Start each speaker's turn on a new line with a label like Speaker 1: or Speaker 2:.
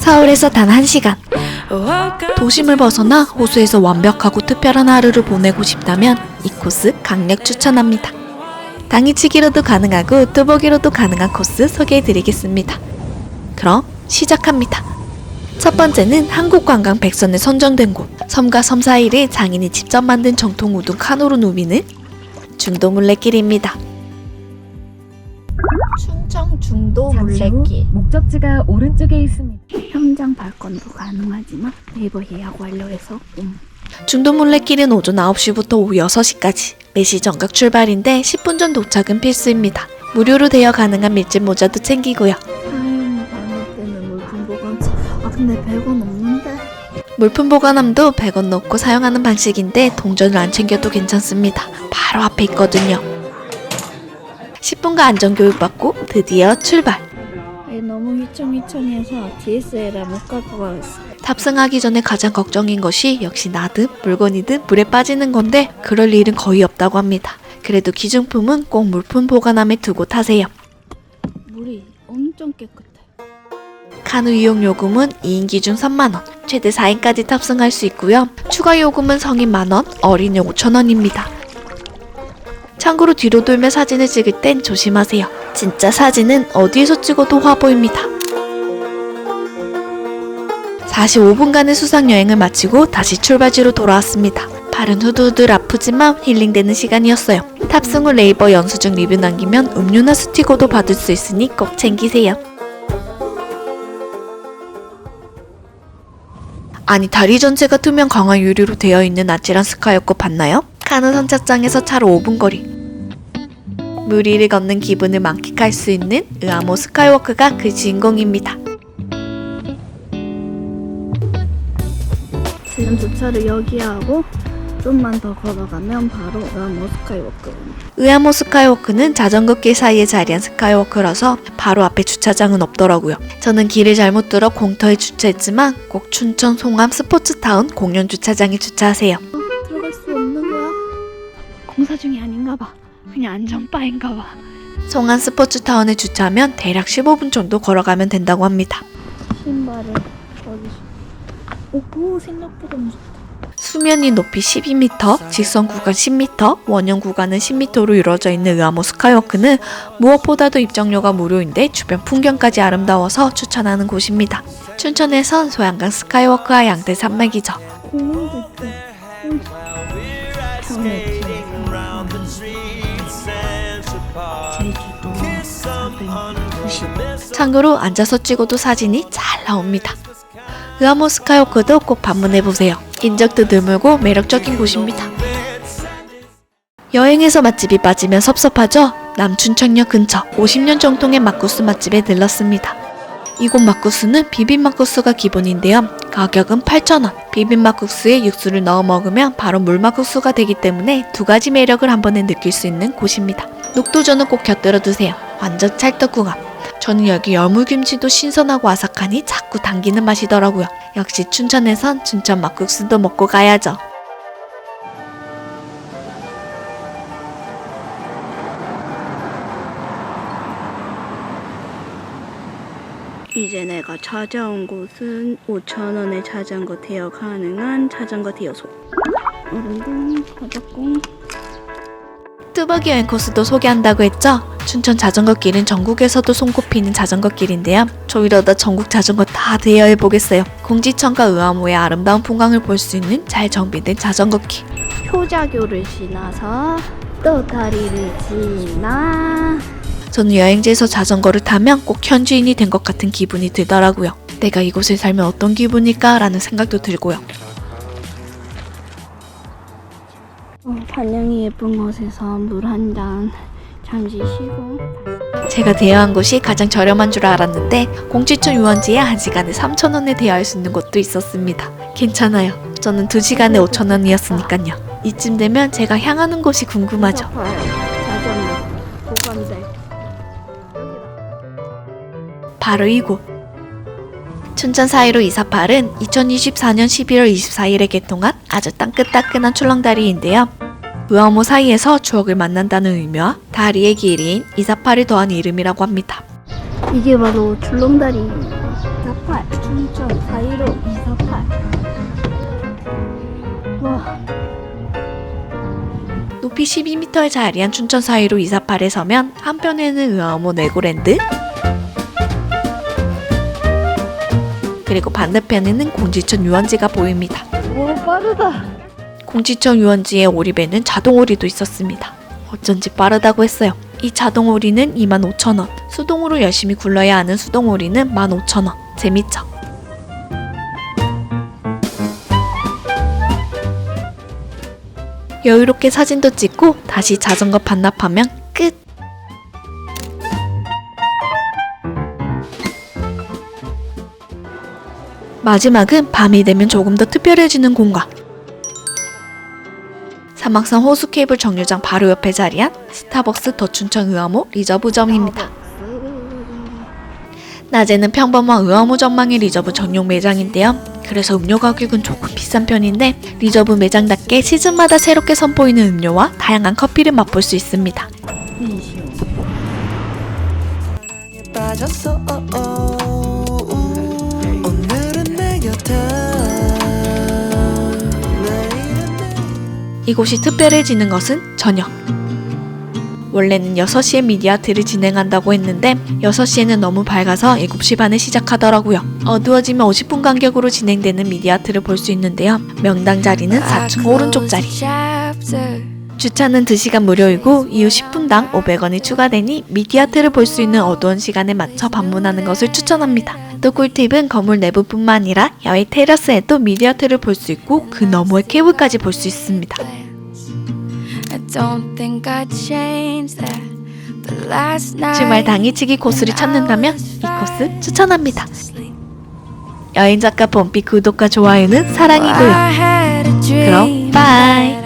Speaker 1: 서울에서 단 1시간. 도심을 벗어나 호수에서 완벽하고 특별한 하루를 보내고 싶다면 이 코스 강력 추천합니다. 당일치기로도 가능하고 뚜벅이로도 가능한 코스 소개해드리겠습니다. 그럼 시작합니다. 첫 번째는 한국관광 100선에 선정된 곳, 섬과 섬 사이를 장인이 직접 만든 정통 우둔 카누로 누비는 중도물레길입니다. 춘천 중도물레길.
Speaker 2: 목적지가 오른쪽에 있습니다.
Speaker 3: 현장 발권도 가능하지만 네이버 예약 완료해서
Speaker 1: 중도물레길은 오전 9시부터 오후 6시까지 4시 정각 출발인데 10분 전 도착은 필수입니다. 무료로 대여 가능한 밀짚 모자도 챙기고요.
Speaker 3: 사연 반납 때문에 물품 보관. 근데 100원 없는데.
Speaker 1: 물품 보관함도 100원 넣고 사용하는 방식인데 동전을 안 챙겨도 괜찮습니다. 바로 앞에 있거든요. 10분간 안전교육 받고 드디어 출발.
Speaker 3: 너무 휘청휘청해서 DSLR 못 갖고 가겠어.
Speaker 1: 탑승하기 전에 가장 걱정인 것이 역시 나든 물건이든 물에 빠지는 건데 그럴 일은 거의 없다고 합니다. 그래도 기증품은 꼭 물품 보관함에 두고 타세요.
Speaker 3: 물이 엄청 깨끗해.
Speaker 1: 카누 이용 요금은 2인 기준 3만원, 최대 4인까지 탑승할 수 있고요. 추가 요금은 성인 만원, 어린이 5,000원입니다. 참고로 뒤로 돌며 사진을 찍을 땐 조심하세요. 진짜 사진은 어디에서 찍어도 화보입니다. 45분간의 수상여행을 마치고 다시 출발지로 돌아왔습니다. 발은 후들후들 아프지만 힐링되는 시간이었어요. 탑승 후 네이버 영수증 리뷰 남기면 음료나 스티커도 받을 수 있으니 꼭 챙기세요. 아니, 다리 전체가 투명 강화 유리로 되어 있는 아찔한 스카이워크 봤나요? 카누 선착장에서 차로 5분 거리. 물 위를 걷는 기분을 만끽할 수 있는 으아모 스카이워크가 그 주인공입니다.
Speaker 3: 지금 주차를 여기 하고 좀만 더 걸어가면 바로 으아모 스카이워크.
Speaker 1: 으아모 스카이워크는 자전거길 사이에 자리한 스카이워크라서 바로 앞에 주차장은 없더라고요. 저는 길을 잘못 들어 공터에 주차했지만 꼭 춘천 송암 스포츠타운 공영 주차장에 주차하세요.
Speaker 3: 들어갈 수 없는 거야? 공사 중이 아닌가 봐. 그냥 안전바인가 봐.
Speaker 1: 송암 스포츠타운에 주차하면 대략 15분 정도 걸어가면 된다고 합니다.
Speaker 3: 신발을 어디서? 오, 생각보다 무섭다.
Speaker 1: 수면이 높이 12m, 직선 구간 10m, 원형 구간은 10m로 이루어져 있는 으아모 스카이워크는 무엇보다도 입장료가 무료인데 주변 풍경까지 아름다워서 추천하는 곳입니다. 춘천에선 소양강 스카이워크와 양대 산맥이죠.
Speaker 3: 공원도 있고. 경내 제주도 490.
Speaker 1: 참고로 앉아서 찍어도 사진이 잘 나옵니다. 으아모 스카이워크도 꼭 방문해보세요. 인적도 드물고 매력적인 곳입니다. 여행에서 맛집이 빠지면 섭섭하죠? 남춘천역 근처 50년 정통의 막국수 맛집에 들렀습니다. 이곳 막국수는 비빔막국수가 기본인데요. 가격은 8,000원. 비빔막국수에 육수를 넣어 먹으면 바로 물막국수가 되기 때문에 두 가지 매력을 한 번에 느낄 수 있는 곳입니다. 녹두전은 꼭 곁들여 두세요. 완전 찰떡궁합. 저는 여기 열무김치도 신선하고 아삭하니 자꾸 당기는 맛이더라고요. 역시 춘천에선 춘천 막국수도 먹고 가야죠.
Speaker 3: 이제 내가 찾아온 곳은 5,000원에 자전거 대여 가능한 자전거 대여소. 어른동 가자고.
Speaker 1: 뚜벅이 여행 코스도 소개한다고 했죠? 춘천 자전거길은 전국에서도 손꼽히는 자전거길인데요. 저 이러다 전국 자전거 다 대여해보겠어요. 공지천과 으아모의 아름다운 풍광을 볼 수 있는 잘 정비된 자전거길.
Speaker 3: 효자교를 지나서 또 다리를 지나.
Speaker 1: 저는 여행지에서 자전거를 타면 꼭 현지인이 된 것 같은 기분이 들더라고요. 내가 이곳에 살면 어떤 기분일까? 라는 생각도 들고요.
Speaker 3: 반영이 예쁜 곳에서 물 한 잔 잠시 쉬고.
Speaker 1: 제가 대여한 곳이 가장 저렴한 줄 알았는데 공지천 유원지에 1시간에 3,000원에 대여할 수 있는 곳도 있었습니다. 괜찮아요. 저는 2시간에 5,000원이었으니까요. 이쯤 되면 제가 향하는 곳이 궁금하죠.
Speaker 3: 자전거 보관대.
Speaker 1: 바로 이곳. 춘천 사이로 248은 2024년 11월 24일에 개통한 아주 따끈따끈한 출렁다리인데요. 으아모 사이에서 추억을 만난다는 의미와 다리의 길이인 248을 더한 이름이라고 합니다.
Speaker 3: 이게 바로 출렁다리 248 춘천 415 248. 와,
Speaker 1: 높이 12m의 자리한 춘천 415 248에 서면 한편에는 의암호 내고랜드, 그리고 반대편에는 공지천 유원지가 보입니다.
Speaker 3: 오 빠르다.
Speaker 1: 공지천 유원지의 오리배는 자동오리도 있었습니다. 어쩐지 빠르다고 했어요. 이 자동오리는 25,000원, 수동으로 열심히 굴러야 하는 수동오리는 15,000원. 재밌죠? 여유롭게 사진도 찍고 다시 자전거 반납하면 끝! 마지막은 밤이 되면 조금 더 특별해지는 공간. 사막산 호수 케이블 정류장 바로 옆에 자리한 스타벅스 더 춘천 의암호 리저브점입니다. 낮에는 평범한 의암호 전망의 리저브 전용 매장인데요. 그래서 음료 가격은 조금 비싼 편인데 리저브 매장답게 시즌마다 새롭게 선보이는 음료와 다양한 커피를 맛볼 수 있습니다.
Speaker 4: 빠졌어 오늘은 내 곁에
Speaker 1: 이곳이 특별해지는 것은 저녁. 원래는 6시에 미디어아트를 진행한다고 했는데 6시에는 너무 밝아서 7시 반에 시작하더라고요. 어두워지면 50분 간격으로 진행되는 미디어아트를 볼 수 있는데요. 명당 자리는 4층 오른쪽 자리. 주차는 2시간 무료이고 이후 10분당 500원이 추가되니 미디어아트를 볼 수 있는 어두운 시간에 맞춰 방문하는 것을 추천합니다. 또 꿀팁은 건물 내부뿐만 아니라 야외 테라스에도 미디어아트를 볼 수 있고 그 너머의 케이블까지 볼 수 있습니다. 주말 당일치기 코스를 찾는다면 이 코스 추천합니다. 여행작가 봄비 구독과 좋아요는 사랑이고요. 그럼 빠이.